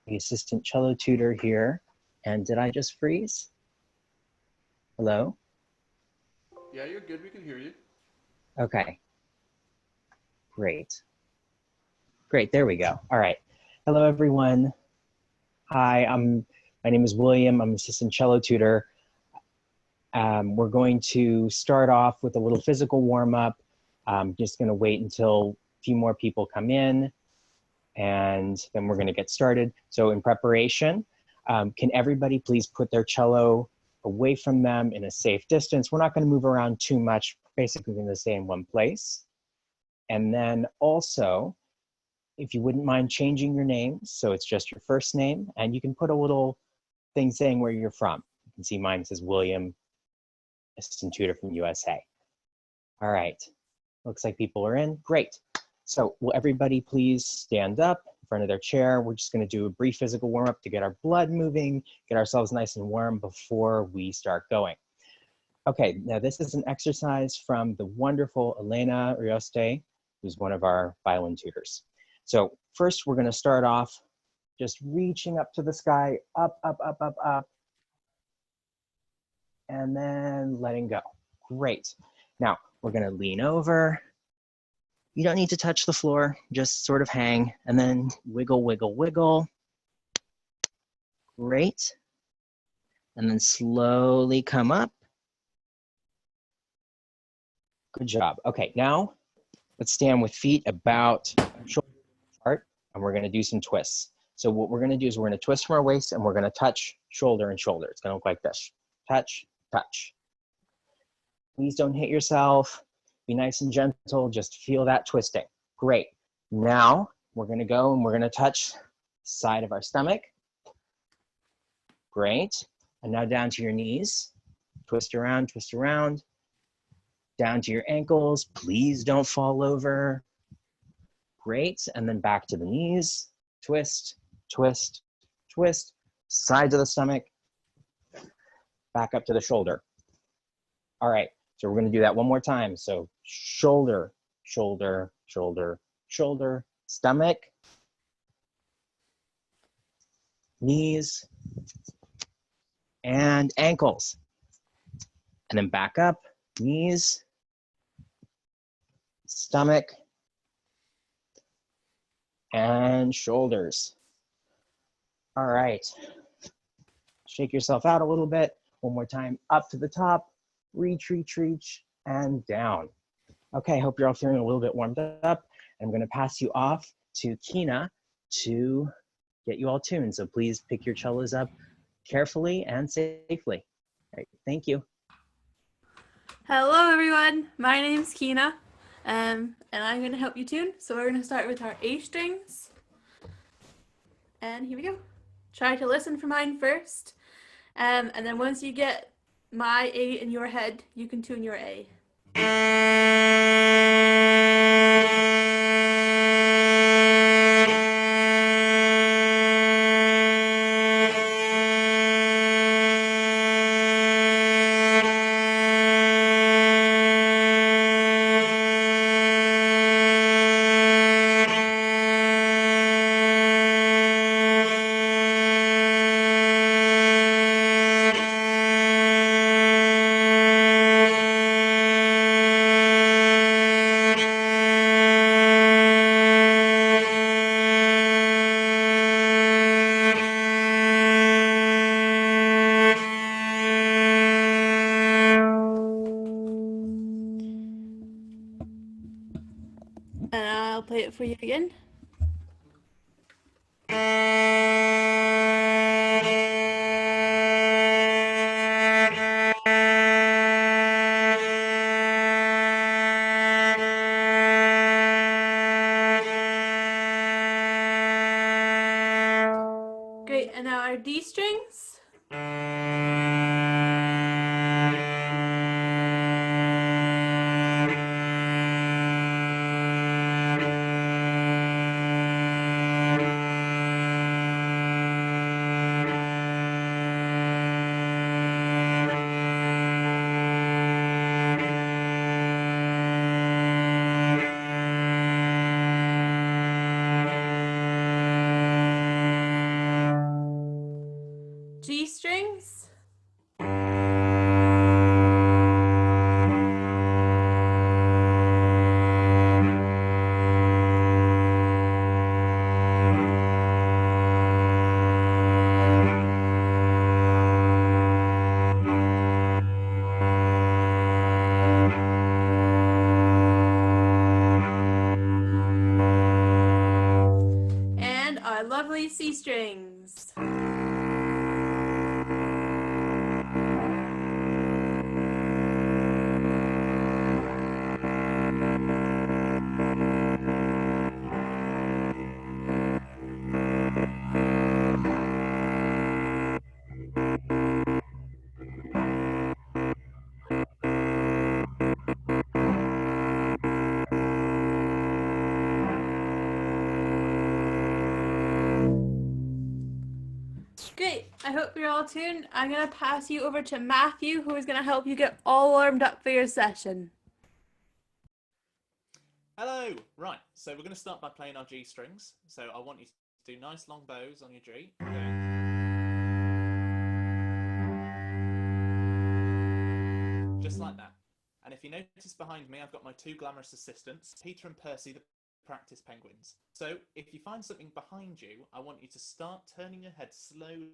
the assistant cello tutor here. And did I just freeze? Hello? Yeah, you're good. We can hear you. Okay. Great. Great, there we go. All right. Hello, everyone. Hi, my name is William. I'm assistant cello tutor. We're going to start off with a little physical warm-up. I'm just going to wait until a few more people come in, and then we're going to get started. So in preparation, can everybody please put their cello away from them in a safe distance? We're not going to move around too much. Basically going to stay in one place. And then also, if you wouldn't mind changing your name, so it's just your first name, and you can put a little thing saying where you're from. You can see mine says William, assistant tutor from USA. All right, looks like people are in, great. So will everybody please stand up in front of their chair? We're just gonna do a brief physical warm up to get our blood moving, get ourselves nice and warm before we start going. Okay, now this is an exercise from the wonderful Elena Rioste, who's one of our violin tutors. So first we're gonna start off just reaching up to the sky, up, up, up, up, up, and then letting go. Great. Now we're gonna lean over. You don't need to touch the floor, just sort of hang, and then wiggle, wiggle, wiggle. Great. And then slowly come up. Good job. Okay, now let's stand with feet about shoulder apart, and we're gonna do some twists. So what we're gonna do is we're gonna twist from our waist, and we're gonna touch shoulder and shoulder. It's gonna look like this. Touch, touch. Please don't hit yourself. Be nice and gentle, just feel that twisting. Great. Now we're gonna go and we're gonna touch side of our stomach. Great. And now down to your knees. Twist around, down to your ankles. Please don't fall over. Great, and then back to the knees. Twist, twist, twist. Side to the stomach. Back up to the shoulder. All right, so we're gonna do that one more time. So shoulder, shoulder, shoulder, shoulder, stomach, knees, and ankles. And then back up, knees, stomach, and shoulders. All right, shake yourself out a little bit. One more time, up to the top, reach, reach, reach, and down. Okay, hope you're all feeling a little bit warmed up. I'm gonna pass you off to Kina to get you all tuned. So please pick your cellos up carefully and safely. All right, thank you. Hello everyone, my name's Kina, and I'm going to help you tune. So we're going to start with our A strings, and here we go. Try to listen for mine first, and then once you get my A in your head, you can tune your A. And I'll play it for you again. Great, and now our D strings. G strings. And our lovely C strings. Great, I hope you're all tuned. I'm going to pass you over to Matthew, who is going to help you get all warmed up for your session. Hello! Right, so we're going to start by playing our G strings. So I want you to do nice long bows on your G. Just like that. And if you notice behind me, I've got my two glamorous assistants, Peter and Percy, the practice penguins. So if you find something behind you, I want you to start turning your head slowly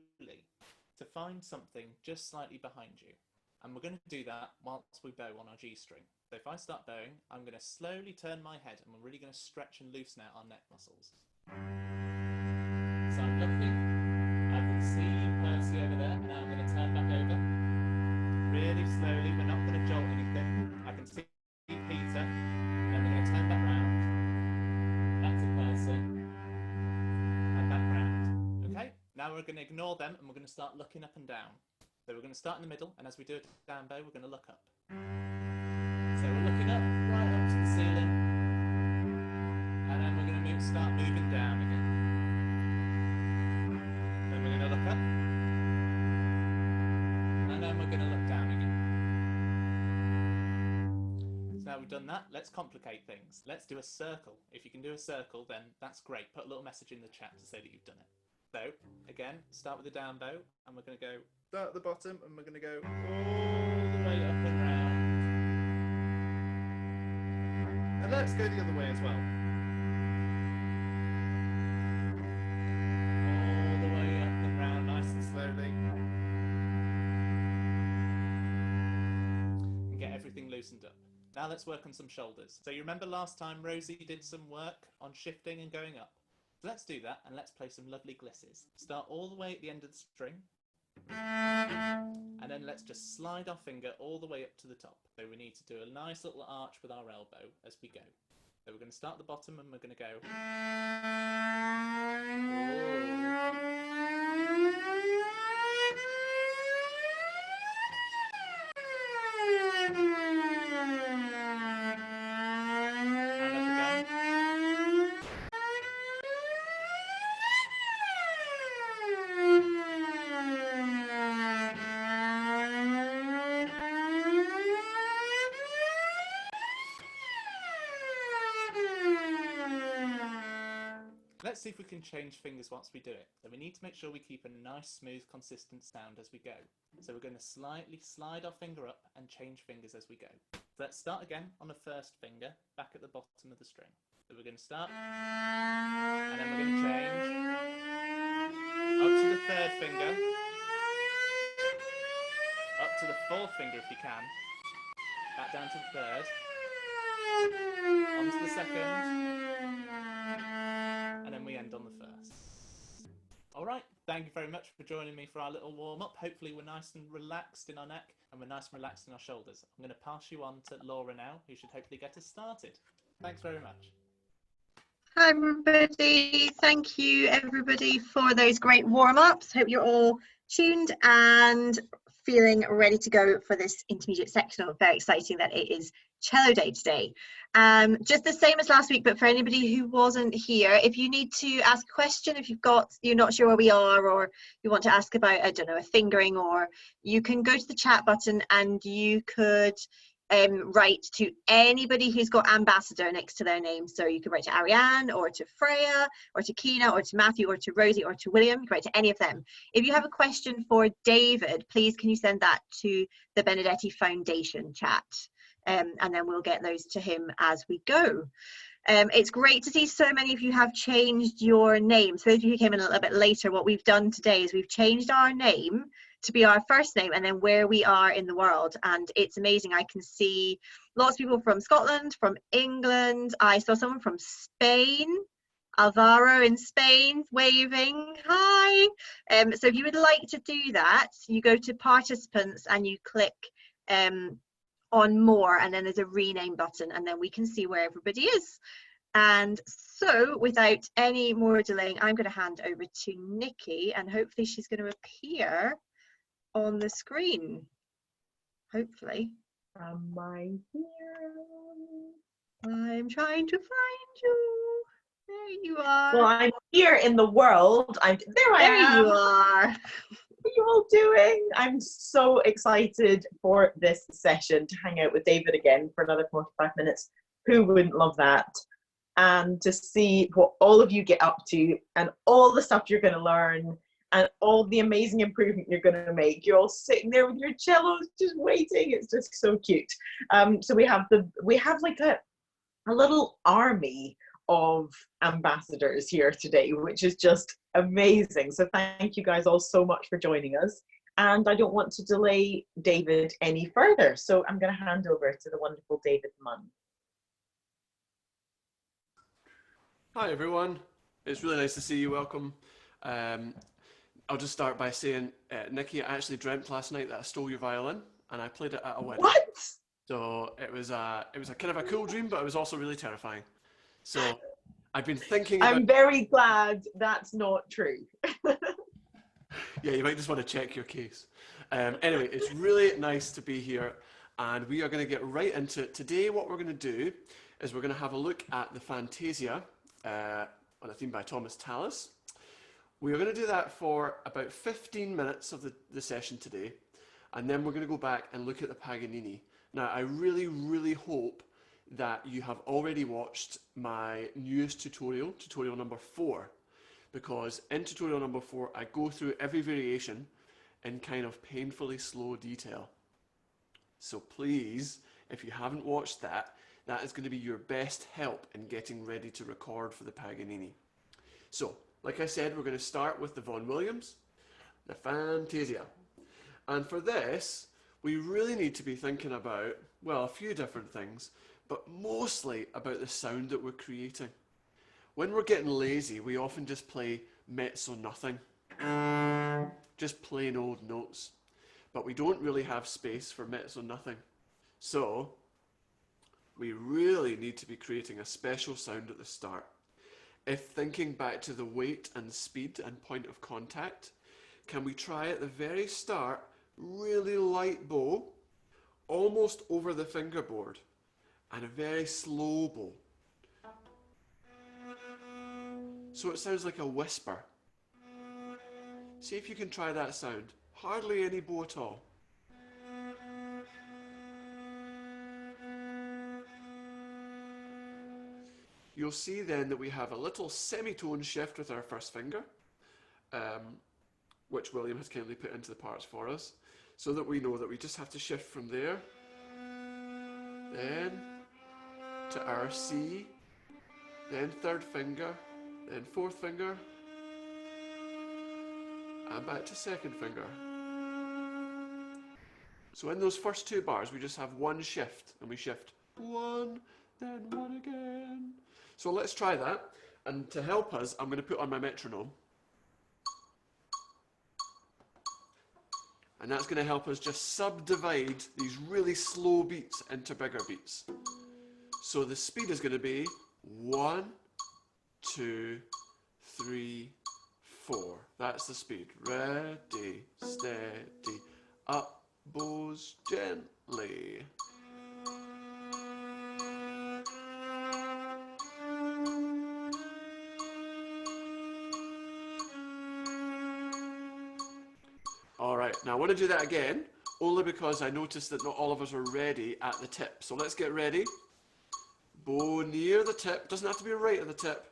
to find something just slightly behind you. And we're going to do that whilst we bow on our G string. So if I start bowing, I'm going to slowly turn my head and we're really going to stretch and loosen out our neck muscles. So I'm looking, I can see Percy over there, and now I'm going to turn back over. Really slowly, we're not going to jolt anything. I can see Peter, and then we're going to turn back round. Back to Percy, and back round. Okay, now we're going to ignore them and we're going to start looking up and down. So we're going to start in the middle, and as we do a down bow, we're going to look up. So we're looking up, right up to the ceiling, and then we're going to start moving down again. Then we're going to look up, and then we're going to look down again. So now we've done that, let's complicate things. Let's do a circle. If you can do a circle, then that's great. Put a little message in the chat to say that you've done it. So, again, start with a down bow, and we're going to go start at the bottom, and we're going to go all the way up and round. And let's go the other way as well. All the way up and round, nice and slowly. And get everything loosened up. Now let's work on some shoulders. So you remember last time Rosie did some work on shifting and going up? So let's do that, and let's play some lovely glisses. Start all the way at the end of the string, and then let's just slide our finger all the way up to the top. So we need to do a nice little arch with our elbow as we go. So we're going to start at the bottom, and we're going to go. And up again. Let's see if we can change fingers once we do it. So we need to make sure we keep a nice, smooth, consistent sound as we go. So we're going to slightly slide our finger up and change fingers as we go. So let's start again on the first finger, back at the bottom of the string. So we're going to start, and then we're going to change up to the third finger, up to the fourth finger if you can, back down to the third, onto the second, and then we end on the first. All right, thank you very much for joining me for our little warm-up. Hopefully we're nice and relaxed in our neck, and we're nice and relaxed in our shoulders. I'm going to pass you on to Laura now, who should hopefully get us started. Thanks very much. Hi everybody, thank you everybody for those great warm-ups. Hope you're all tuned and feeling ready to go for this intermediate sectional. Very exciting that it is cello day today. Just the same as last week, but for anybody who wasn't here, if you need to ask a question, if you're not sure where we are, or you want to ask about, I don't know, a fingering, or you can go to the chat button and you could write to anybody who's got ambassador next to their name. So you could write to Ariane or to Freya or to Keena or to Matthew or to Rosie or to William. You can write to any of them. If you have a question for David, please can you send that to the Benedetti Foundation chat, and then we'll get those to him as we go. It's great to see so many of you have changed your name. So those of you who came in a little bit later, what we've done today is we've changed our name to be our first name and then where we are in the world. And it's amazing. I can see lots of people from Scotland, from England. I saw someone from Spain, Alvaro in Spain, waving, hi. So if you would like to do that, you go to participants and you click on more, and then there's a rename button, and then we can see where everybody is. And so without any more delaying, I'm going to hand over to Nikki, and hopefully she's going to appear on the screen. Hopefully. Am I here? I'm trying to find you. There you are. Well, I'm here in the world. There I am. There you are. What are you all doing? I'm so excited for this session to hang out with David again for another 45 minutes. Who wouldn't love that? And to see what all of you get up to and all the stuff you're going to learn and all the amazing improvement you're going to make. You're all sitting there with your cellos just waiting. It's just so cute. So we have like a little army of ambassadors here today, which is just amazing. So thank you guys all so much for joining us. And I don't want to delay David any further. So I'm going to hand over to the wonderful David Munn. Hi everyone, it's really nice to see you. Welcome. I'll just start by saying, Nikki, I actually dreamt last night that I stole your violin and I played it at a wedding. What? So it was a kind of a cool dream, but it was also really terrifying. So I've been thinking about... I'm very glad that's not true. Yeah, you might just want to check your case. Anyway, it's really nice to be here, and we are going to get right into it. Today, what we're going to do is we're going to have a look at the Fantasia on a theme by Thomas Tallis. We are going to do that for about 15 minutes of the session today, and then we're going to go back and look at the Paganini. Now, I really, really hope that you have already watched my newest tutorial, tutorial number 4, because in tutorial number 4, I go through every variation in kind of painfully slow detail. So please, if you haven't watched that, that is going to be your best help in getting ready to record for the Paganini. So, like I said, we're going to start with the Vaughan Williams, the Fantasia. And for this, we really need to be thinking about, well, a few different things, but mostly about the sound that we're creating. When we're getting lazy, we often just play mezzo nothing, just plain old notes, but we don't really have space for mezzo nothing. So we really need to be creating a special sound at the start. If thinking back to the weight and speed and point of contact, can we try at the very start, really light bow, almost over the fingerboard, and a very slow bow. So it sounds like a whisper. See if you can try that sound. Hardly any bow at all. You'll see then that we have a little semitone shift with our first finger, which William has kindly put into the parts for us, so that we know that we just have to shift from there, then to our C, then third finger, then fourth finger, and back to second finger. So in those first 2 bars, we just have one shift, and we shift 1, then 1 again. So let's try that, and to help us, I'm going to put on my metronome. And that's going to help us just subdivide these really slow beats into bigger beats. So the speed is going to be 1, 2, 3, 4. That's the speed. Ready, steady, up, bows gently. All right, now I want to do that again, only because I noticed that not all of us are ready at the tip. So let's get ready. Bow near the tip, doesn't have to be right at the tip,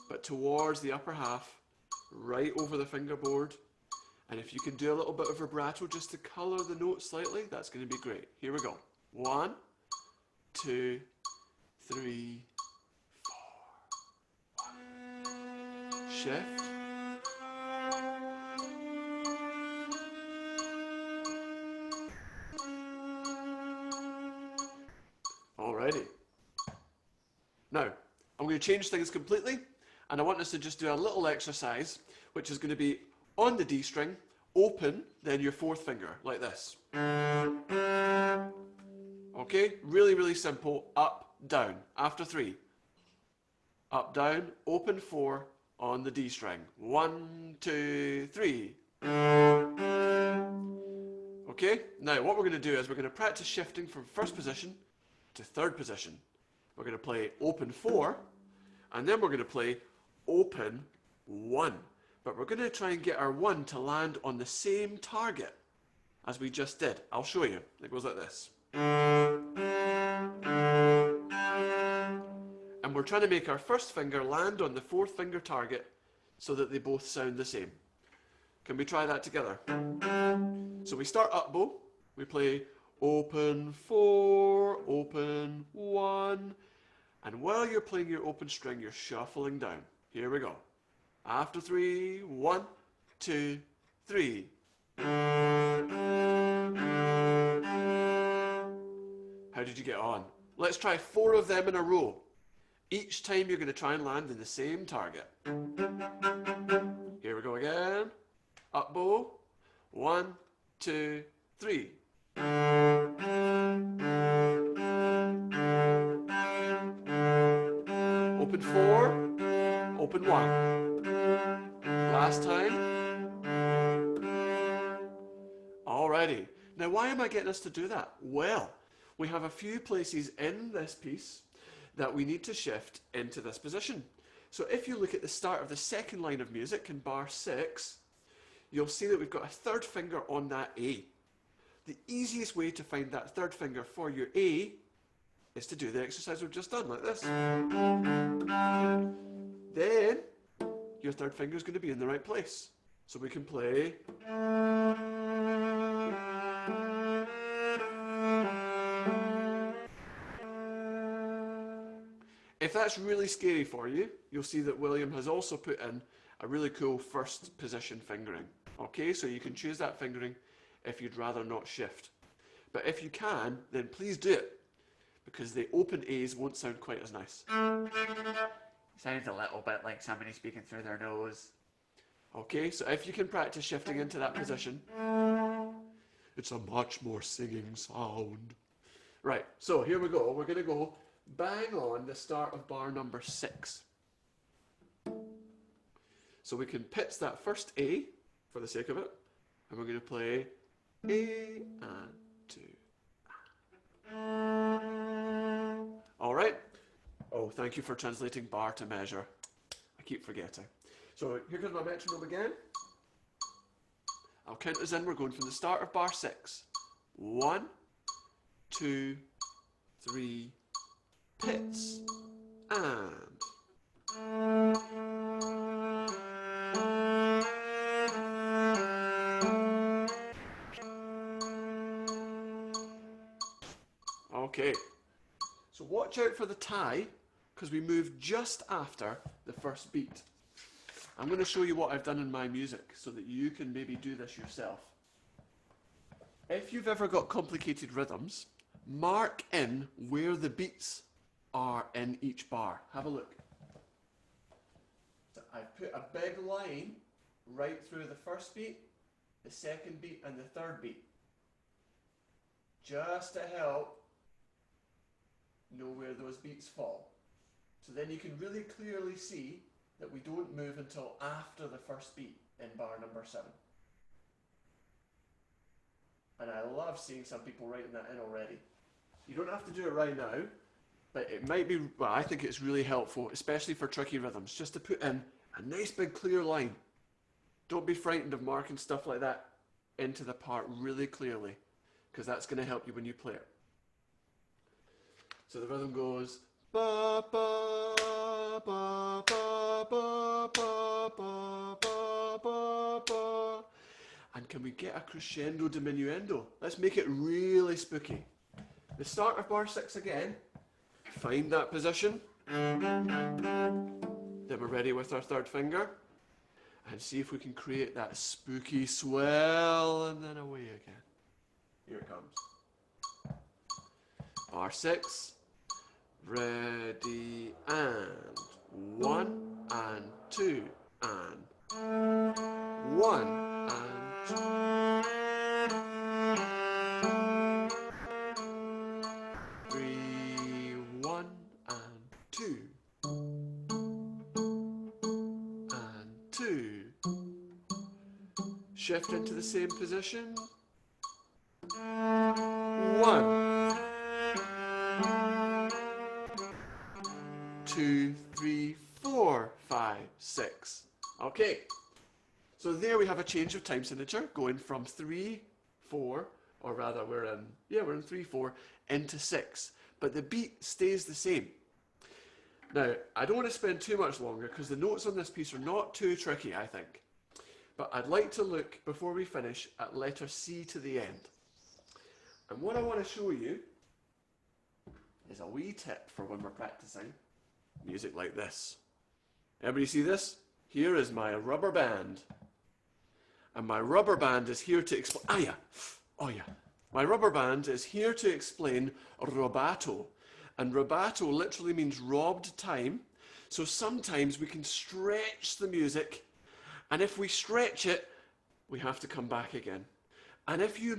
but towards the upper half, right over the fingerboard. And if you can do a little bit of vibrato just to colour the note slightly, that's going to be great. Here we go. 1, 2, 3, 4. Shift. Alrighty. Now, I'm going to change things completely, and I want us to just do a little exercise, which is going to be on the D string, open, then your fourth finger, like this. Okay, really, really simple. Up, down, after 3. Up, down, open 4 on the D string. 1, 2, 3. Okay, now what we're going to do is we're going to practice shifting from first position to third position. We're going to play open 4, and then we're going to play open 1. But we're going to try and get our 1 to land on the same target as we just did. I'll show you. It goes like this. And we're trying to make our first finger land on the fourth finger target so that they both sound the same. Can we try that together? So we start up bow. We play open 4, open 1. And while you're playing your open string, you're shuffling down. Here we go. After 3, 1, 2, 3. How did you get on? Let's try 4 of them in a row. Each time you're going to try and land in the same target. Here we go again. Up bow. 1, 2, 3. Open 4, open 1. Last time. Alrighty. Now why am I getting us to do that? Well, we have a few places in this piece that we need to shift into this position. So if you look at the start of the second line of music in bar 6, you'll see that we've got a third finger on that A. The easiest way to find that third finger for your A is to do the exercise we've just done, like this. Then, your third finger is going to be in the right place. So we can play... If that's really scary for you, you'll see that William has also put in a really cool first position fingering. Okay, so you can choose that fingering if you'd rather not shift. But if you can, then please do it, because the open A's won't sound quite as nice. Sounds a little bit like somebody speaking through their nose. Okay, so if you can practice shifting into that position, it's a much more singing sound. Right, so here we go. We're going to go bang on the start of bar number 6. So we can pitch that first A for the sake of it, and we're going to play A and 2. All right. Oh, thank you for translating bar to measure. I keep forgetting. So here comes my metronome again. I'll count us in. We're going from the start of bar 6. 1, 2, 3, pits, and... Okay, so watch out for the tie, because we move just after the first beat. I'm going to show you what I've done in my music so that you can maybe do this yourself. If you've ever got complicated rhythms, mark in where the beats are in each bar. Have a look. So I've put a big line right through the first beat, the second beat, and the third beat, just to help know where those beats fall. So then you can really clearly see that we don't move until after the first beat in bar number 7. And I love seeing some people writing that in already. You don't have to do it right now, but it might be, well, I think it's really helpful, especially for tricky rhythms, just to put in a nice big clear line. Don't be frightened of marking stuff like that into the part really clearly, because that's going to help you when you play it. So the rhythm goes ba ba ba ba ba ba ba ba ba ba. And can we get a crescendo diminuendo? Let's make it really spooky. The start of bar 6 again. Find that position. Then we're ready with our third finger. And see if we can create that spooky swell, and then away again. Here it comes. Bar 6. Ready, and 1 and 2 and 1 and 2. 3, 1 and 2 and 2. Shift into the same position. 1, 2, 3, 4, 5, 6. Okay, so there we have a change of time signature going from 3, 4, or rather we're in 3, 4 into 6, but the beat stays the same. Now, I don't want to spend too much longer because the notes on this piece are not too tricky, I think. But I'd like to look, before we finish, at letter C to the end. And what I want to show you is a wee tip for when we're practicing music like this. Everybody see this? Here is my rubber band. And my rubber band is here to explain... My rubber band is here to explain rubato. And rubato literally means robbed time. So sometimes we can stretch the music, and if we stretch it, we have to come back again. And if you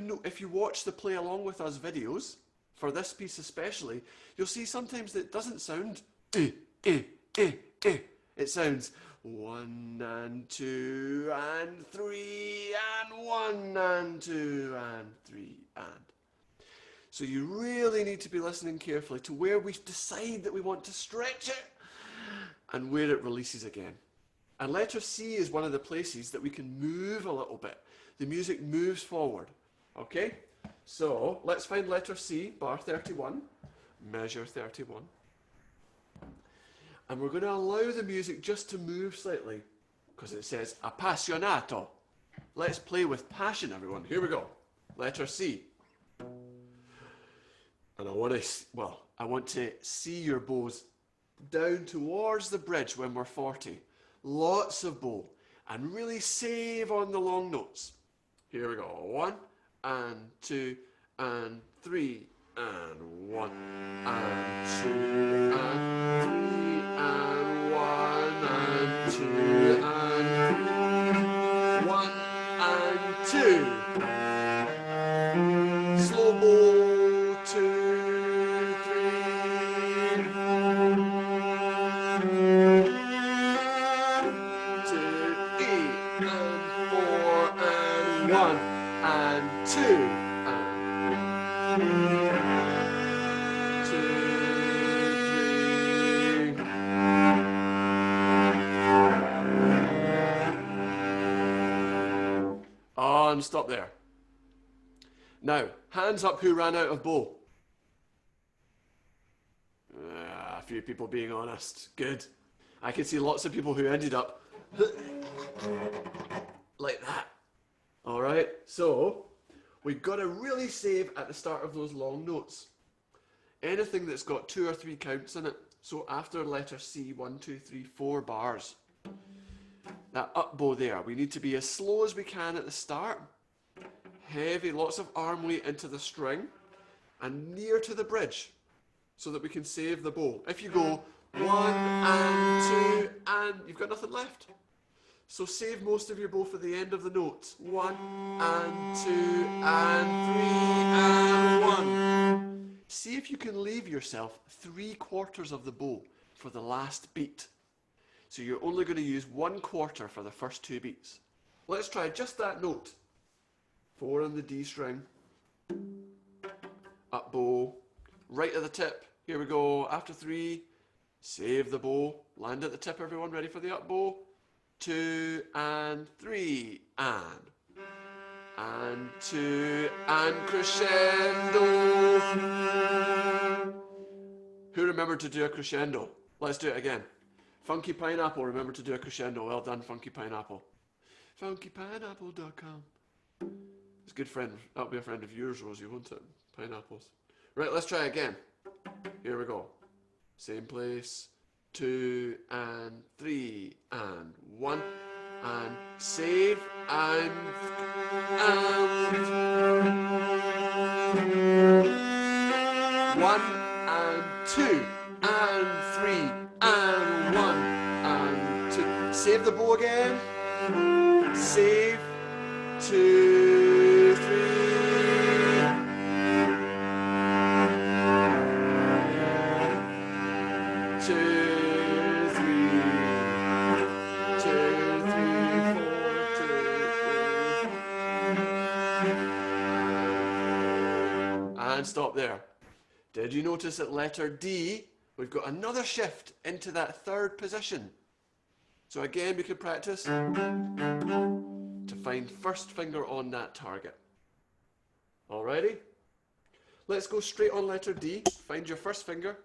watch the play along with us videos, for this piece especially, you'll see sometimes that it doesn't sound It sounds 1 and 2 and 3 and 1 and 2 and 3 and. So you really need to be listening carefully to where we decide that we want to stretch it and where it releases again. And letter C is one of the places that we can move a little bit. The music moves forward. Okay? So let's find letter C, bar 31, measure 31. And we're going to allow the music just to move slightly because it says appassionato. Let's play with passion, everyone. Here we go. Letter C. And I want to see your bows down towards the bridge when we're 40. Lots of bow. And really save on the long notes. Here we go. 1 and 2 and 3 and 1 and 2 and 3 and 1 and 2 and 1 and 2. Slow bow 2, 3. 2, 8 and 4 and 1 and 2. And stop there. Now, hands up who ran out of bow. A few people being honest. Good. I can see lots of people who ended up like that. All right, so we've got to really save at the start of those long notes. Anything that's got 2 or 3 counts in it. So after letter C, 1, 2, 3, 4 bars. That up bow there, we need to be as slow as we can at the start. Heavy, lots of arm weight into the string. And near to the bridge, so that we can save the bow. If you go 1 and 2 and you've got nothing left. So save most of your bow for the end of the note. 1 and 2 and 3 and 1. See if you can leave yourself 3/4 of the bow for the last beat. So you're only going to use 1/4 for the first 2 beats. Let's try just that note. 4 on the D string. Up bow. Right at the tip. Here we go. After 3. Save the bow. Land at the tip, everyone. Ready for the up bow? 2 and 3 and. and 2 and crescendo. Who remembered to do a crescendo? Let's do it again. Funky Pineapple, remember to do a crescendo. Well done, Funky Pineapple. funkypineapple.com. It's a good friend. That'll be a friend of yours, Rosie, won't it? Pineapples. Right, let's try again. Here we go. Same place. 2 and 3 and 1 and save and 1 and 2 and 3 and 1 and 2. Save the bow again. Save 2, 3. 2, 3, 2, 3, 4, 2, 3. And stop there. Did you notice at letter D, we've got another shift into that third position? So again, we could practice to find first finger on that target. Alrighty? Let's go straight on letter D. Find your first finger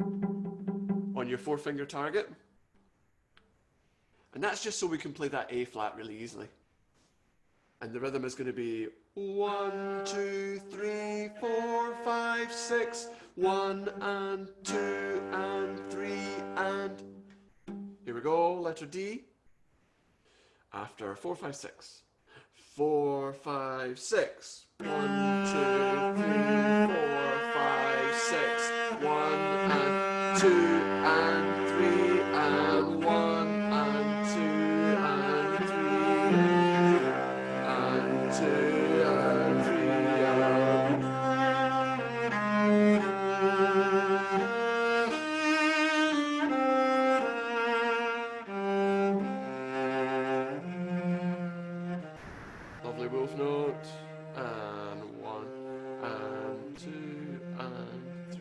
on your 4-finger target. And that's just so we can play that A flat really easily. And the rhythm is going to be 1, 2, 3, 4, 5, 6, 1 and 2 and 3 and... Here we go, letter D. After 4, 5, 6. 4, 5, 6. 1, 2, 3, 4, 5, 6. 1 and 2 and 3 and 1 and 2 and 3 and 2 and 3 and... Lovely wolf note, and 1, and 2, and 3.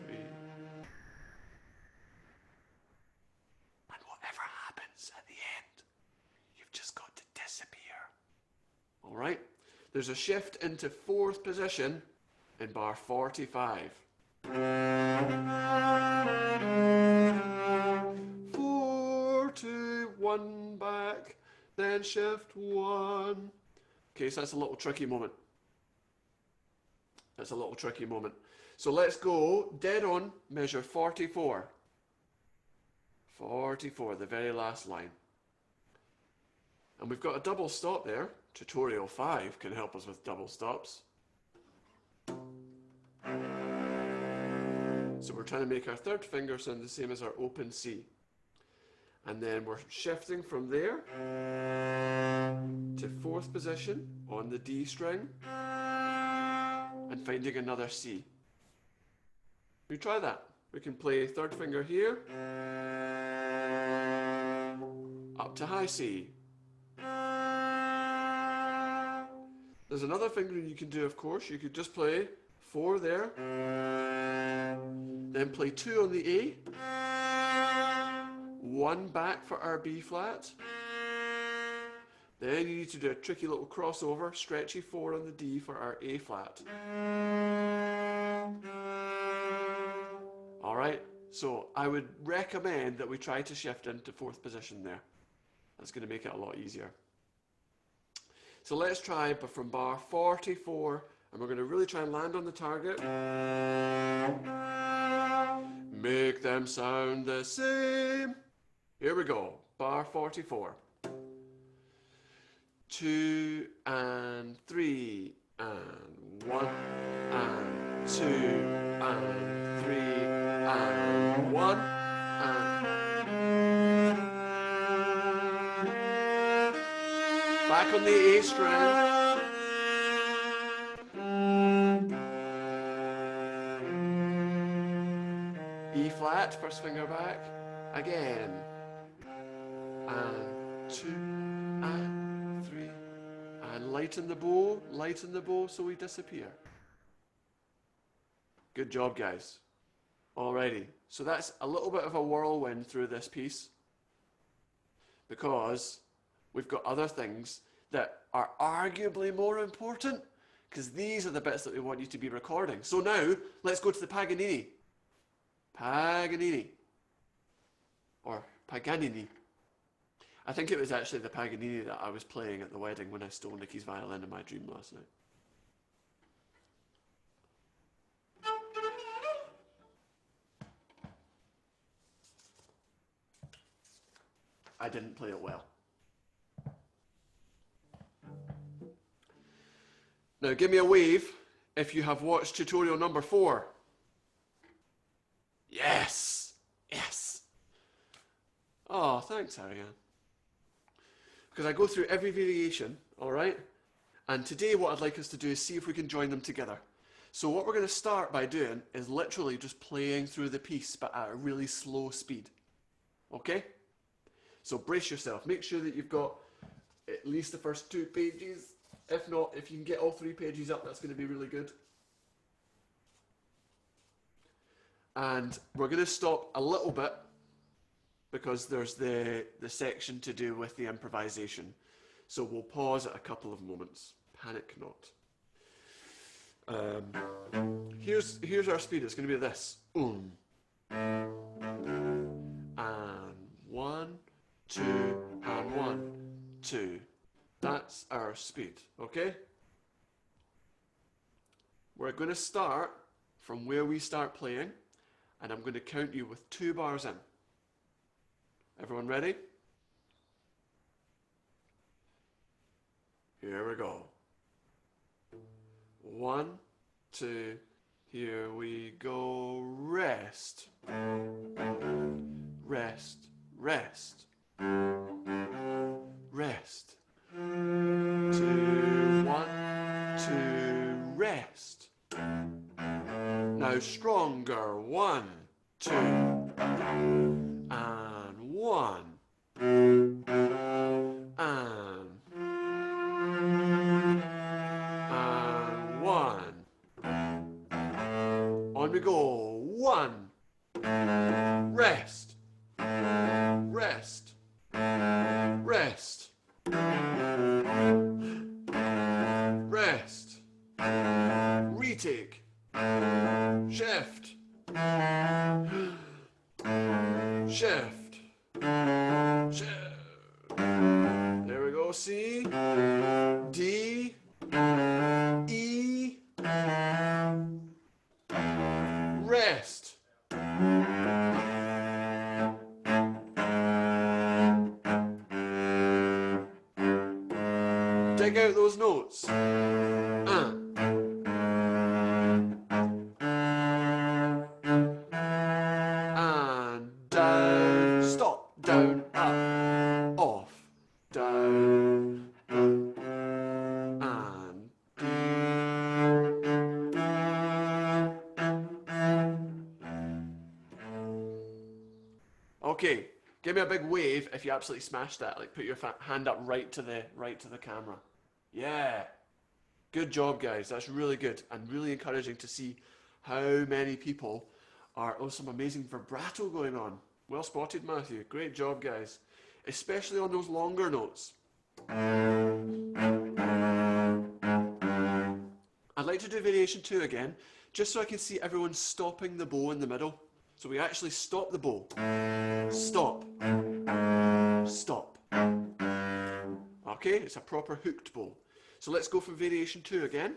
And whatever happens at the end, you've just got to disappear. All right? There's a shift into 4th position in bar 45. 4, 2, 1 back, then shift 1. Okay, so that's a little tricky moment. That's a little tricky moment. So let's go dead on, measure 44. 44, the very last line. And we've got a double stop there. Tutorial 5 can help us with double stops. So we're trying to make our 3rd finger sound the same as our open C. And then we're shifting from there to 4th position on the D string and finding another C. We try that. We can play 3rd finger here, up to high C. There's another finger you can do, of course. You could just play 4 there, then play 2 on the A, 1 back for our B flat. Then you need to do a tricky little crossover, stretchy 4 on the D for our A flat. Alright, so I would recommend that we try to shift into 4th position there. That's going to make it a lot easier. So let's try from bar 44, and we're going to really try and land on the target. Make them sound the same. Here we go, bar 44. 2 and 3 and 1 and 2 and 3 and 1 and... Back on the A string. E flat, first finger back. Again. And 2 and 3. And lighten the bow so we disappear. Good job, guys. Alrighty, so that's a little bit of a whirlwind through this piece because we've got other things that are arguably more important because these are the bits that we want you to be recording. So now, let's go to the Paganini. Paganini. Or Paganini. I think it was actually the Paganini that I was playing at the wedding when I stole Nikki's violin in my dream last night. I didn't play it well. Now give me a wave if you have watched tutorial number 4. Yes! Yes! Oh, thanks, Ariane. Because I go through every variation, alright? And today what I'd like us to do is see if we can join them together. So what we're going to start by doing is literally just playing through the piece, but at a really slow speed. Okay? So brace yourself. Make sure that you've got at least the first 2 pages. If not, if you can get all 3 pages up, that's going to be really good. And we're going to stop a little bit because there's the section to do with the improvisation. So we'll pause at a couple of moments. Panic not. Here's our speed. It's going to be this. And 1, 2, and 1, 2. That's our speed, okay? We're going to start from where we start playing, and I'm going to count you with 2 bars in. Everyone ready? Here we go. 1, 2, here we go. Rest. Rest, rest. Rest. 2, 1, 2, rest. Now stronger. 1, 2, and 1, and 1. On we go. 1. Rest. Rest. Rest. Rest. Retake. Shift. Shift. Shift. There we go. C. D. E. Rest. Dig out those notes. And down, stop, down, up, off, down, up, and D. Okay, give me a big wave if you absolutely smashed that. Like put your hand up right to the camera. Yeah. Good job, guys. That's really good and really encouraging to see how many people are. Oh, some amazing vibrato going on. Well spotted, Matthew. Great job, guys. Especially on those longer notes. I'd like to do variation 2 again, just so I can see everyone stopping the bow in the middle. So we actually stop the bow. Stop. Stop. Okay, it's a proper hooked bow. So let's go for variation 2 again.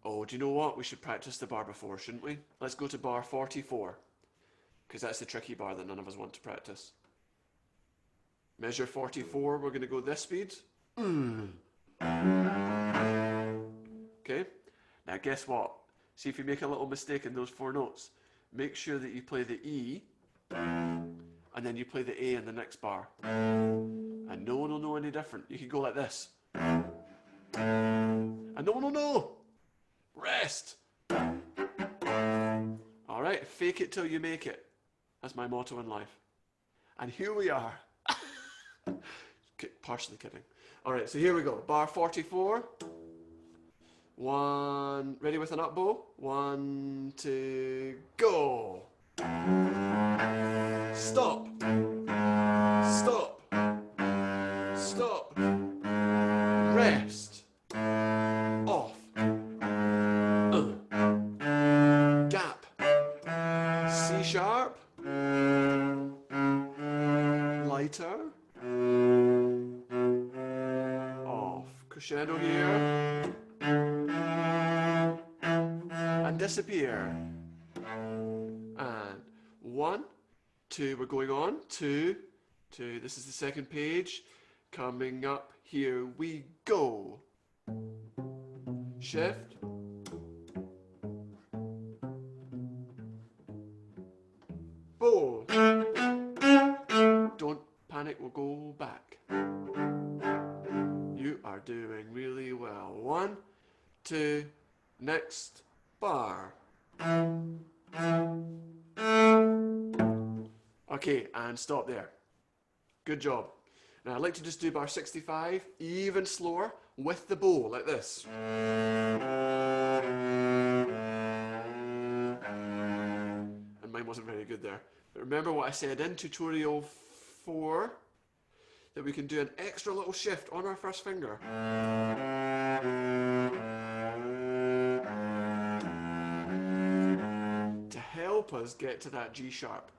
Oh, do you know what? We should practice the bar before, shouldn't we? Let's go to bar 44, because that's the tricky bar that none of us want to practice. Measure 44, we're going to go this speed. Okay, now guess what? See if you make a little mistake in those 4 notes. Make sure that you play the E, and then you play the A in the next bar. And no one will know any different. You can go like this. And no one will know. Rest. All right, fake it till you make it. That's my motto in life. And here we are. Partially kidding. All right, so here we go. Bar 44. 1, ready with an up bow? 1, 2, go. Stop. Stop. Stop. Rest. Off. crescendo here, and disappear. And 1, 2, we're going on, 2, 2, this is the second page, coming up, here we go. Shift. Bow. Don't panic, we'll go back. You are doing really well. 1, 2, next bar. Okay, and stop there. Good job. Now I'd like to just do bar 65 even slower with the bow, like this. And mine wasn't very good there. But remember what I said in tutorial 4, that we can do an extra little shift on our first finger. To help us get to that G sharp,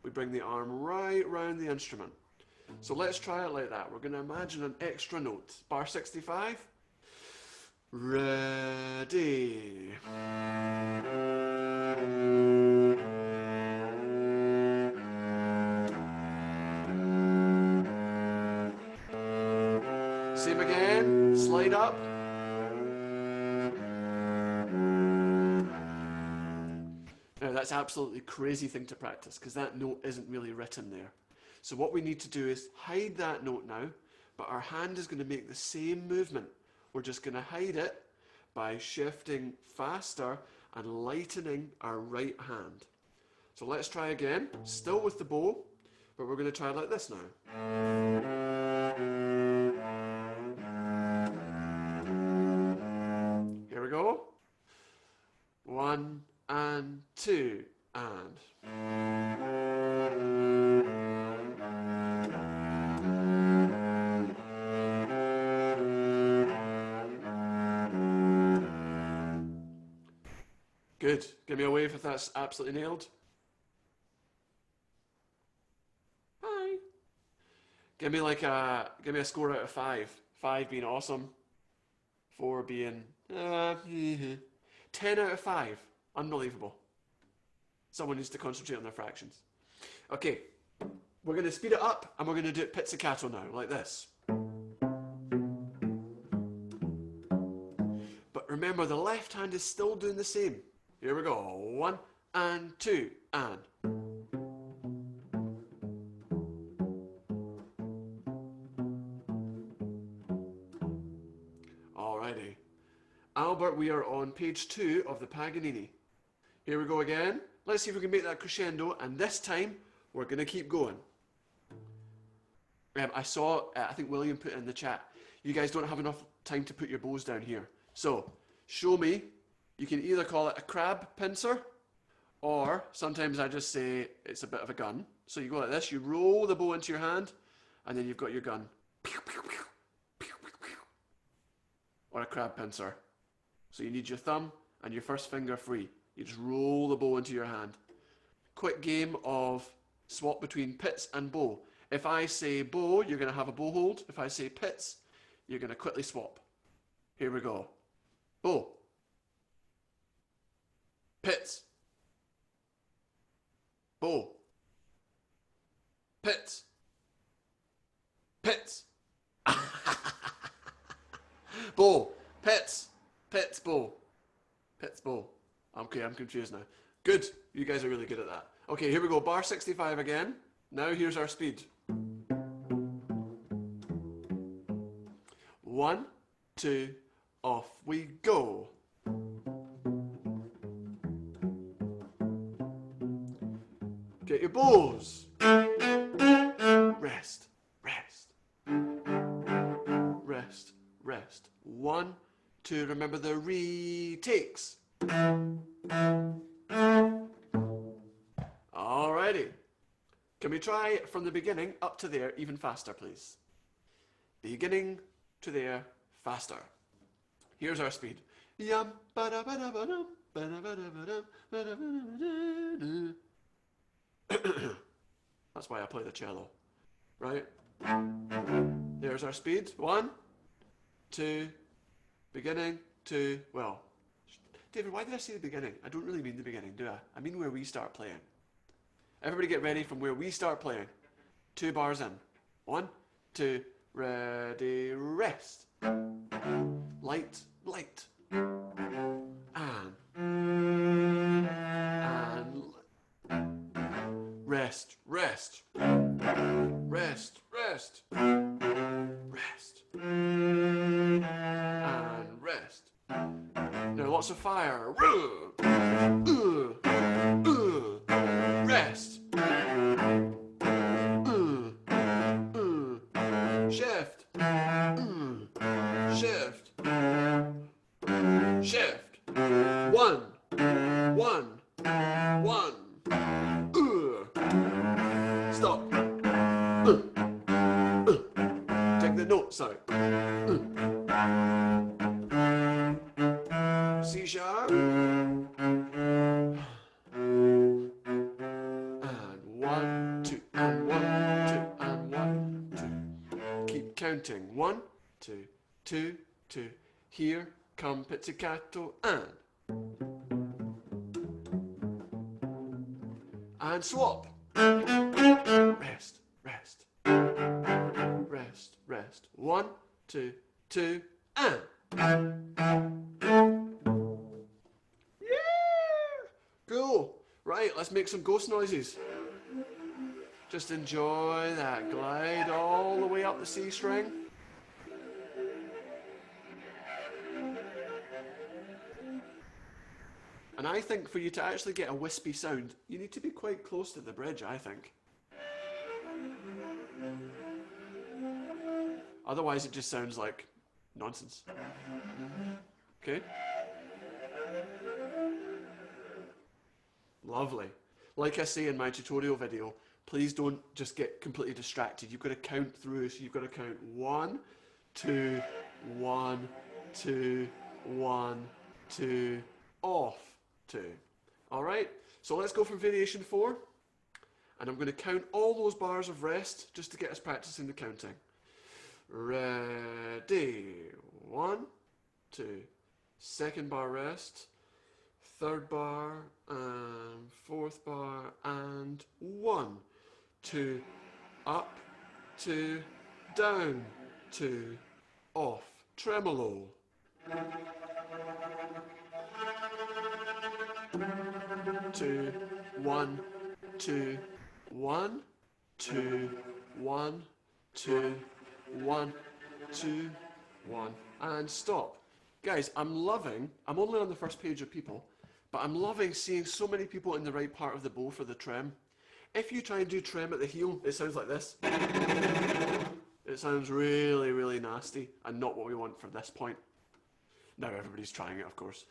we bring the arm right round the instrument. So let's try it like that. We're going to imagine an extra note. Bar 65. Ready. Same again. Slide up. Now that's absolutely crazy thing to practice because that note isn't really written there. So what we need to do is hide that note now, but our hand is going to make the same movement. We're just going to hide it by shifting faster and lightening our right hand. So let's try again, still with the bow, but we're going to try like this now. Here we go. 1 and 2 and. Good. Give me a wave if that's absolutely nailed. Hi. Give me a score out of 5. 5 being awesome. 4 being 10 out of 5. Unbelievable. Someone needs to concentrate on their fractions. Okay. We're going to speed it up and we're going to do it pizzicato now, like this. But remember, the left hand is still doing the same. Here we go. 1 and 2 and. Alrighty. Albert, we are on page 2 of the Paganini. Here we go again. Let's see if we can make that crescendo, and this time we're going to keep going. I saw, I think William put in the chat, you guys don't have enough time to put your bows down here. So, show me. You can either call it a crab pincer, or sometimes I just say it's a bit of a gun. So you go like this, you roll the bow into your hand, and then you've got your gun. Or a crab pincer. So you need your thumb and your first finger free. You just roll the bow into your hand. Quick game of swap between pits and bow. If I say bow, you're going to have a bow hold. If I say pits, you're going to quickly swap. Here we go. Bow. Pits. Bow. Pits. Pits. Bow. Pits. Pits. Bow. Pits. Bow. Okay, I'm confused now. Good. You guys are really good at that. Okay, here we go. Bar 65 again. Now here's our speed. 1, 2, off we go. Get your bows. Rest, rest. Rest, rest. 1, 2, remember the retakes. Alrighty. Can we try from the beginning up to there even faster, please? Beginning to there faster. Here's our speed. Yum, ba-da-ba-da-ba-dum, ba-da-ba-da-ba-dum, ba-da-ba-da-ba-da-dum. That's why I play the cello, right? There's our speed. 1, 2, beginning, 2, well, David, why did I say the beginning? I don't really mean the beginning, do I? I mean where we start playing. Everybody get ready from where we start playing. 2 bars in. 1, 2, ready, rest. Light, light. And rest, rest. Rest, rest. Rest. And rest. Now lots of fire. Rest. Shift. Shift. Shift. 1. 1. 1. Stop. Take the notes out. C sharp. And 1, 2, and 1, 2, and 1, 2. Keep counting. 1, 2, 2, 2. Here come pizzicato and swap. Rest, rest. Rest, rest. 1, 2, 2, and. Yeah! Cool. Right, let's make some ghost noises. Just enjoy that glide all the way up the C string. And I think for you to actually get a wispy sound, you need to be quite close to the bridge, I think. Otherwise it just sounds like nonsense. Okay? Lovely. Like I say in my tutorial video, please don't just get completely distracted. You've got to count through, so you've got to count 1, 2, 1, 2, 1, 2, off, 2. All right? So let's go from variation 4. And I'm going to count all those bars of rest just to get us practicing the counting. Ready. 1, 2. Second bar rest. Third bar and fourth bar and 1, 2, up, 2, down, 2, off, tremolo. 2, 1, 2, 1, 2, 1, 2, 1, 2, 1, and stop. Guys, I'm only on the first page of people, but I'm loving seeing so many people in the right part of the bow for the trem. If you try and do trem at the heel, it sounds like this. It sounds really, really nasty and not what we want for this point. Now everybody's trying it, of course.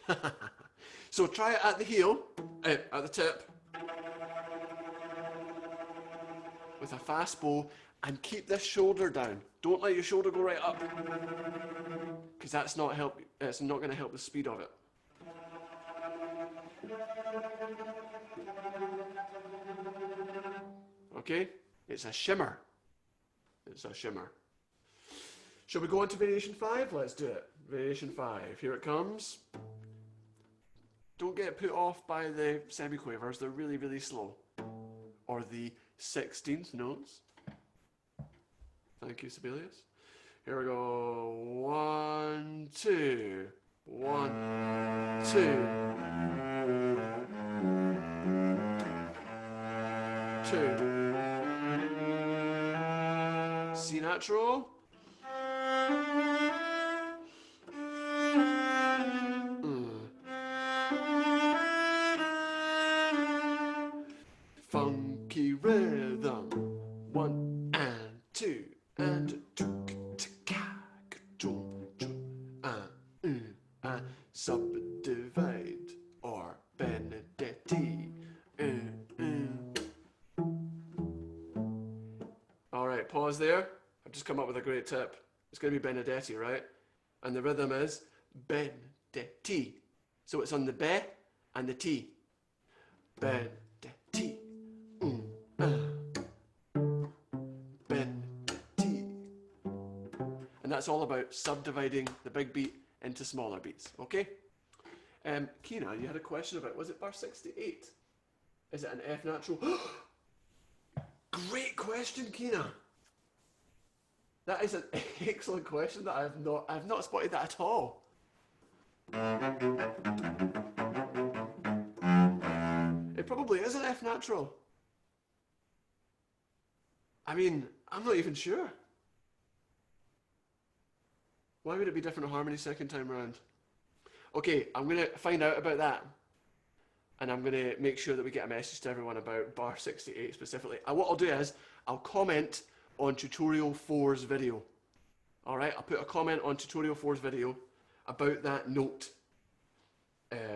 So try it at the heel, at the tip, with a fast bow, and keep this shoulder down. Don't let your shoulder go right up, because that's not it's not going to help the speed of it. Okay? It's a shimmer. It's a shimmer. Shall we go on to variation 5? Let's do it. Variation 5. Here it comes. Don't get put off by the semiquavers. They're really, really slow. Or the 16th notes. Thank you, Sibelius. Here we go. 1, 2. 1, 2. 2. C natural. Funky rhythm. 1 and 2 and 2. Subdivide or Benedetti. All right, pause there. I've just come up with a great tip. It's going to be Benedetti, right? And the rhythm is Benedetti. So it's on the be and the t. Benedetti. Benedetti. And that's all about subdividing the big beat into smaller beats, okay? Keena, you had a question about, was it bar 68? Is it an F natural? Great question, Keena. That is an excellent question that I've not spotted that at all. It probably is an F natural. I mean, I'm not even sure. Why would it be different harmony second time around? Okay, I'm going to find out about that. And I'm going to make sure that we get a message to everyone about bar 68 specifically. And what I'll do is, I'll comment on tutorial 4's video. Alright, I'll put a comment on tutorial 4's video about that note,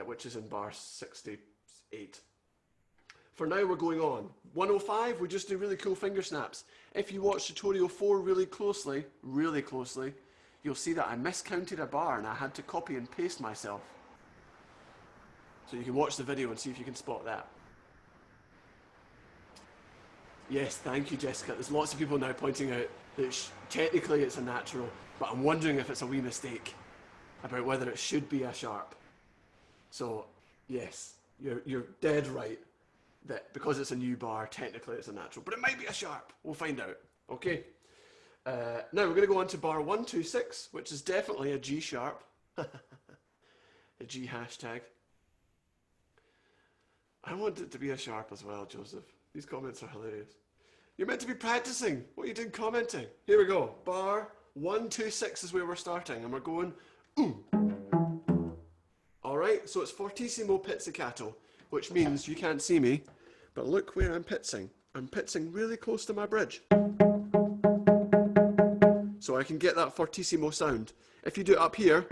which is in bar 68. For now, we're going on. 105, we just do really cool finger snaps. If you watch tutorial 4 really closely, you'll see that I miscounted a bar and I had to copy and paste myself. So you can watch the video and see if you can spot that. Yes, thank you, Jessica. There's lots of people now pointing out that technically it's a natural, but I'm wondering if it's a wee mistake about whether it should be a sharp. So, yes, you're dead right that because it's a new bar, technically it's a natural, but it might be a sharp. We'll find out. Okay. Now we're going to go on to bar 126, which is definitely a G sharp. A G hashtag. I want it to be a sharp as well, Joseph. These comments are hilarious. You're meant to be practicing. What are you doing commenting? Here we go. Bar 126 is where we're starting, and we're going Alright, so it's fortissimo pizzicato, which means you can't see me, but look where I'm pizzing. I'm pizzing really close to my bridge. So I can get that fortissimo sound. If you do it up here,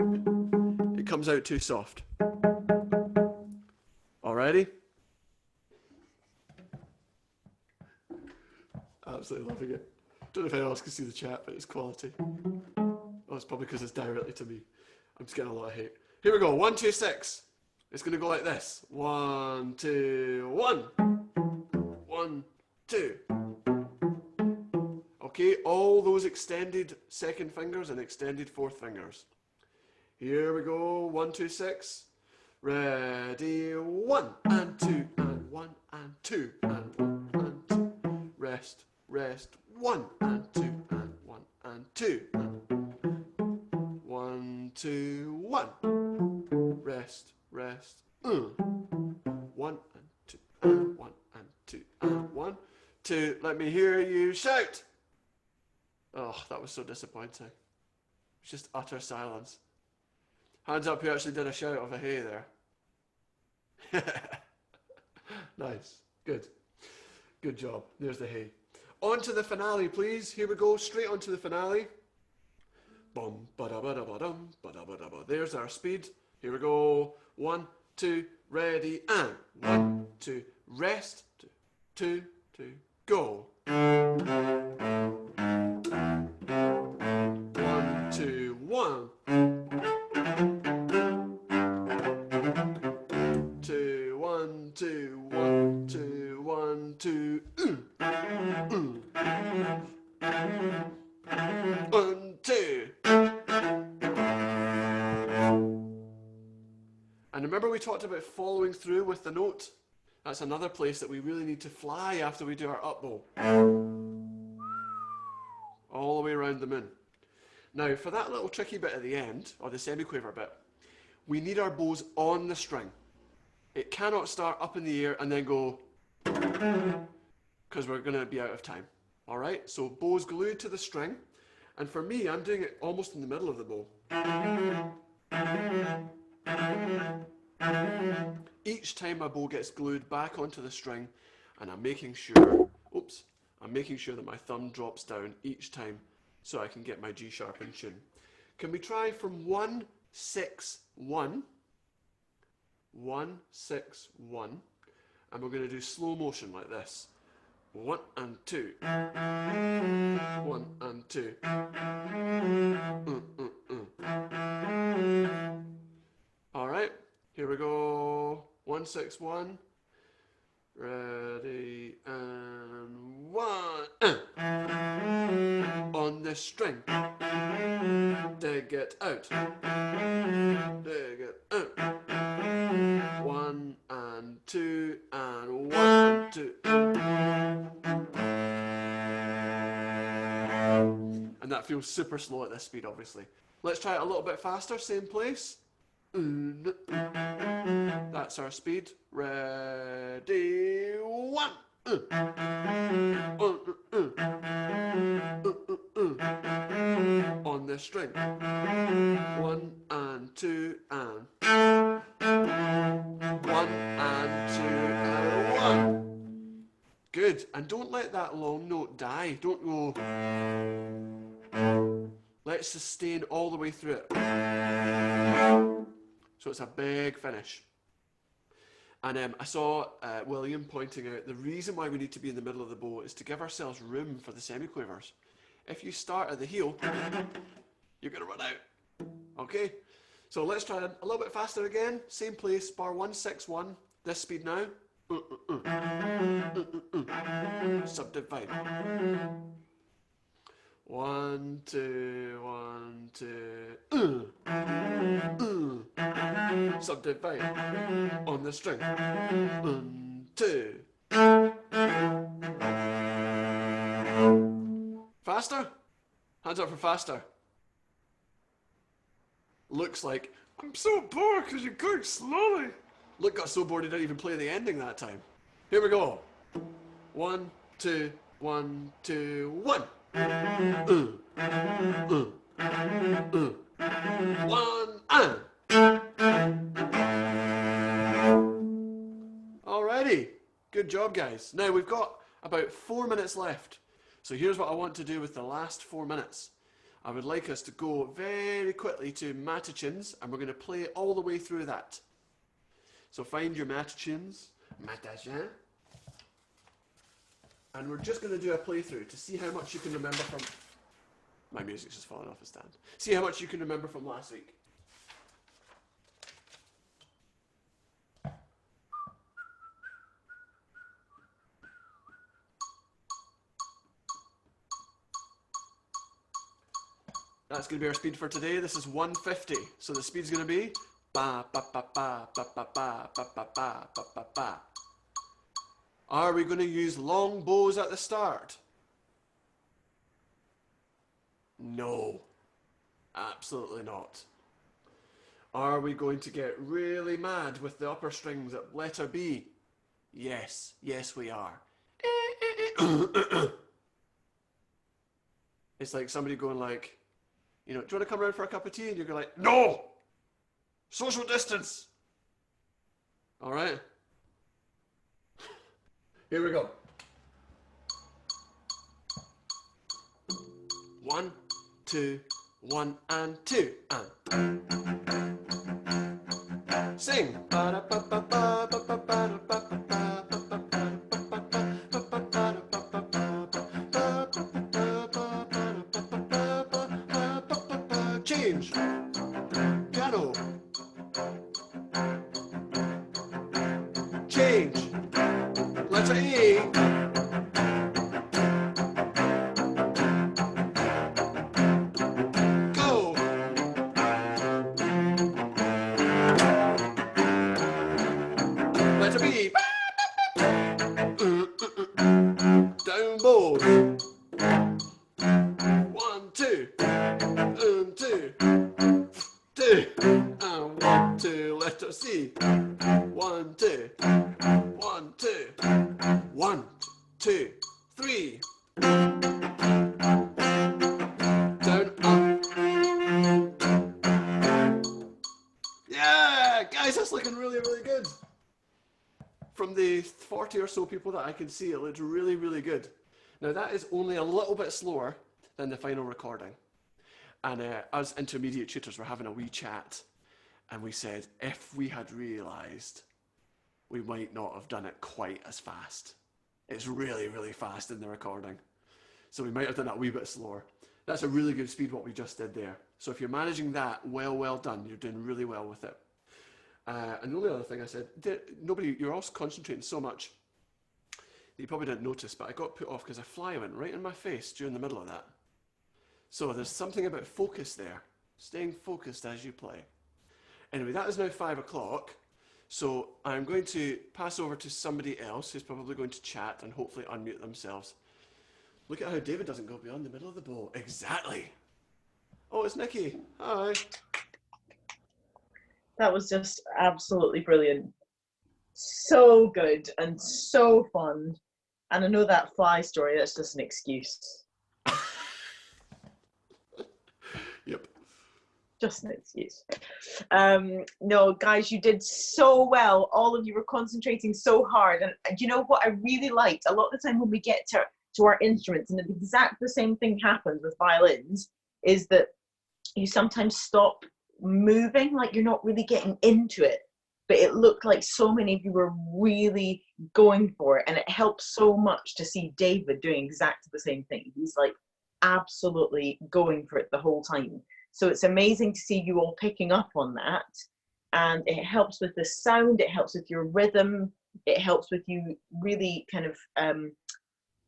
it comes out too soft. Alrighty? Absolutely loving it. Don't know if anyone else can see the chat, but it's quality. Oh, it's probably because it's directly to me. I'm just getting a lot of hate. Here we go, 126. It's going to go like this. 1, 2, 1. 1, 2. Okay, all those extended second fingers and extended fourth fingers. Here we go, 1, 2, 6. Ready, 1 and 2 and 1 and 2 and 1 and 2. Rest, rest, 1 and 2 and 1 and 2. 1, 2, 1. Rest, rest. 1 and 2 and 1 and 2 and 1, 2. Let me hear you shout. Oh, that was so disappointing. It's just utter silence. Hands up who actually did a shout of a hey there. Nice. Good. Good job. There's the hey. On to the finale, please. Here we go. Straight on to the finale. Bum, ba-da-ba-da-ba-dum, ba-da-ba-da-ba. There's our speed. Here we go. 1, 2, ready, and 1, 2, rest, 2, 2, go. 1, 2, 1. 2, 1, 2, 1, 2, 1, 2. 1, 2. And remember we talked about following through with the note? That's another place that we really need to fly after we do our up bow. All the way around the moon. Now, for that little tricky bit at the end, or the semiquaver bit, we need our bows on the string. It cannot start up in the air and then go, because we're going to be out of time. All right, so bows glued to the string. And for me, I'm doing it almost in the middle of the bow. Each time my bow gets glued back onto the string, and I'm making sure, I'm making sure that my thumb drops down each time so I can get my G sharp in tune. Can we try from 1, 6, 1? 1, 6, 1. And we're going to do slow motion like this. 1 and 2. 1 and 2. Alright, here we go. 1, 6, 1. Ready, and 1. On the string. dig it out, dig it out. 1 and 2 and 1 and 2. And that feels super slow at this speed, obviously. Let's try it a little bit faster, same place. That's our speed. Ready, 1. On the string. 1 and 2 and 1 and 2 and 1. Good. And don't let that long note die. Don't go. Let's sustain all the way through it. So it's a big finish. And I saw William pointing out the reason why we need to be in the middle of the bow is to give ourselves room for the semiquavers. If you start at the heel, you're going to run out. Okay? So let's try it a little bit faster again. Same place, bar 161. This speed now. Subdivide. 1, 2, 1, 2. Subdivide on the string. 1, 2. Faster? Hands up for faster. Looks like I'm so bored because you're going slowly. Luke got so bored he didn't even play the ending that time. Here we go. 1, 2, 1, 2, 1. 1 and. Alrighty, good job guys. Now we've got about 4 minutes left. So here's what I want to do with the last 4 minutes. I would like us to go very quickly to Matachins, and we're going to play all the way through that. So find your Matachins. Matachin. And we're just going to do a playthrough to see how much you can remember from... My music's just falling off the stand. See how much you can remember from last week. That's going to be our speed for today. This is 150. So the speed's going to be ba ba ba ba ba ba ba ba ba ba ba ba ba. Are we going to use long bows at the start? No, absolutely not. Are we going to get really mad with the upper strings at letter B? Yes, yes we are. It's like somebody going like, you know, do you want to come around for a cup of tea? And you're like, no! Social distance! All right? Here we go. 1, 2, 1 and 2 and. Sing. Change. Piano. Change. Letter E. Go. Letter B. Down bows. 1, 2. 2. 2. And 1, 2. Letter C. 1, 2. 1, 2. 1, 2, 3. Down, up. Yeah, guys, that's looking really, really good. From the 40 or so people that I can see, it looks really, really good. Now that is only a little bit slower than the final recording. And us intermediate tutors were having a wee chat, and we said if we had realised, we might not have done it quite as fast. It's really, really fast in the recording. So we might have done it a wee bit slower. That's a really good speed, what we just did there. So if you're managing that, well done. You're doing really well with it. And the only other thing I said, you're also concentrating so much that you probably didn't notice, but I got put off because a fly went right in my face during the middle of that. So there's something about focus there, staying focused as you play. Anyway, that is now 5 o'clock. So I'm going to pass over to somebody else who's probably going to chat and hopefully unmute themselves. Look at how David doesn't go beyond the middle of the bow. Exactly. Oh, it's Nikki. Hi. That was just absolutely brilliant. So good and so fun. And I know that fly story, that's just an excuse. Yep. Just an excuse. No, guys, you did so well. All of you were concentrating so hard. And you know what I really liked? A lot of the time when we get to our instruments, and exactly the same thing happens with violins, is that you sometimes stop moving, like you're not really getting into it. But it looked like so many of you were really going for it. And it helps so much to see David doing exactly the same thing. He's like absolutely going for it the whole time. So it's amazing to see you all picking up on that. And it helps with the sound, it helps with your rhythm, it helps with you really kind of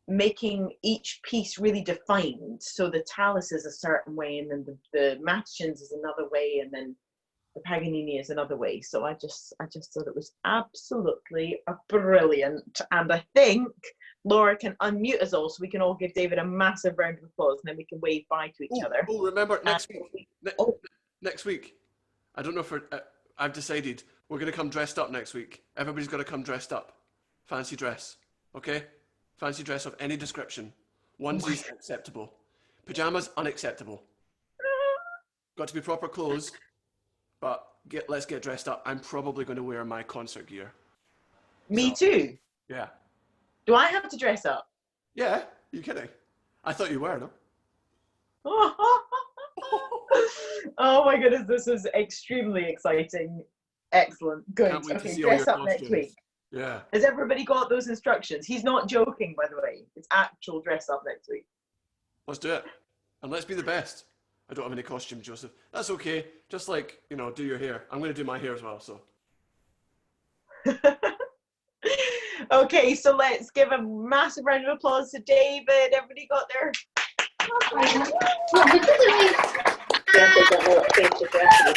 making each piece really defined. So the talus is a certain way, and then the Matchins is another way, and then the Paganini is another way. So I just thought it was absolutely brilliant. And I think Laura can unmute us all so we can all give David a massive round of applause, and then we can wave bye to each other. Oh, remember, next week. Next week. I don't know if I've decided we're going to come dressed up next week. Everybody's got to come dressed up. Fancy dress. Okay? Fancy dress of any description. Onesies acceptable. Pajamas unacceptable. Got to be proper clothes, but let's get dressed up. I'm probably going to wear my concert gear. Me too. Yeah. Do I have to dress up? Yeah, you kidding? I thought you were, no? Oh my goodness, this is extremely exciting. Excellent. Good. Can't wait to Okay, see all dress your up next costumes. week. Yeah. Has everybody got those instructions? He's not joking, by the way. It's actual dress up next week. Let's do it. And let's be the best. I don't have any costume, Joseph. That's okay. Just like, do your hair. I'm going to do my hair as well, so. Okay, so let's give a massive round of applause to David. Everybody got their... Yeah,